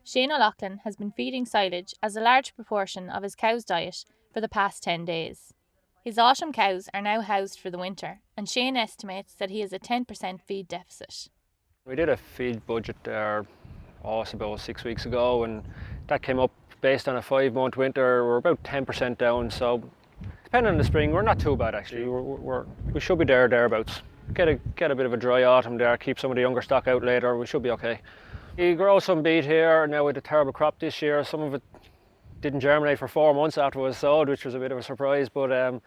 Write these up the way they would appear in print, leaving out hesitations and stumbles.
Shane O'Loughlin has been feeding silage as a large proportion of his cow's diet for the past 10 days. His autumn cows are now housed for the winter, and Shane estimates that he has a 10% feed deficit. We did a feed budget there, it's about 6 weeks ago, and that came up based on a 5-month winter. We're about 10% down, so depending on the spring, we're not too bad actually. We should be thereabouts. Get a bit of a dry autumn there, keep some of the younger stock out later, we should be okay. We grow some beet here now with a terrible crop this year. Some of it didn't germinate for 4 months after it was sowed, which was a bit of a surprise, but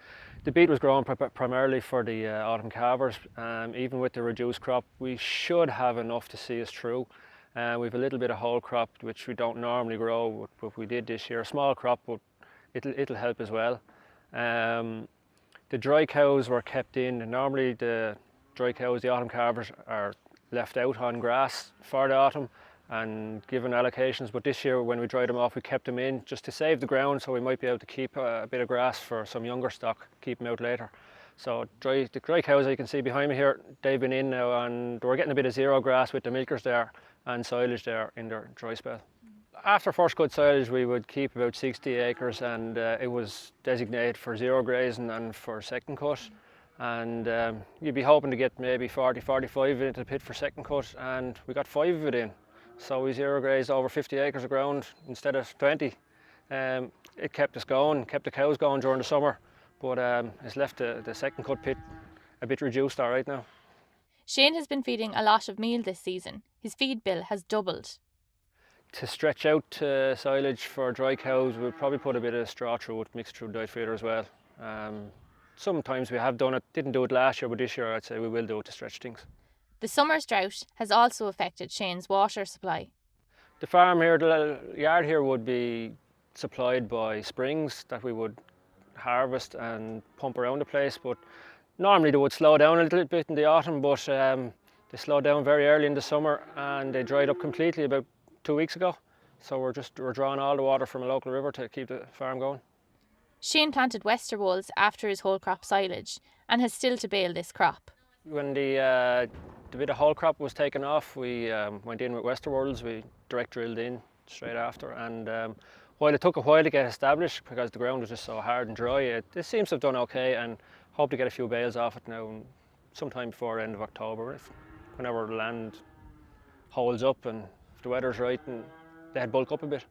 the beet was grown primarily for the autumn calvers. Even with the reduced crop, we should have enough to see us through. We've a little bit of whole crop, which we don't normally grow, but we did this year. A small crop, but it'll help as well. The dry cows were kept in. Normally the dry cows, the autumn calvers, are left out on grass for the autumn and given allocations, but this year when we dried them off we kept them in just to save the ground, so we might be able to keep a bit of grass for some younger stock, keep them out later. So the dry cows that you can see behind me here, they've been in now and we're getting a bit of zero grass with the milkers there and silage there in their dry spell. After first cut silage we would keep about 60 acres, and it was designated for zero grazing and for second cut. And you'd be hoping to get maybe 40-45 into the pit for second cut, and we got 5 of it in. So we zero grazed over 50 acres of ground instead of 20. It kept us going, kept the cows going during the summer, but it's left the second cut pit a bit reduced all right now. Shane has been feeding a lot of meal this season. His feed bill has doubled. To stretch out silage for dry cows, we'll probably put a bit of straw through it, mixed through diet feeder as well. Sometimes we have done it, didn't do it last year, but this year I'd say we will do it to stretch things. The summer's drought has also affected Shane's water supply. The farm here, the yard here would be supplied by springs that we would harvest and pump around the place, but normally they would slow down a little bit in the autumn, but they slowed down very early in the summer and they dried up completely about 2 weeks ago. So we're drawing all the water from a local river to keep the farm going. Shane planted Westerwolds after his whole crop silage and has still to bale this crop. When the bit of whole crop was taken off, we went in with Westerwolds. We direct drilled in straight after, and while it took a while to get established because the ground was just so hard and dry, it seems to have done okay, and hope to get a few bales off it now sometime before the end of October, whenever the land holds up and if the weather's right, and they'd bulk up a bit.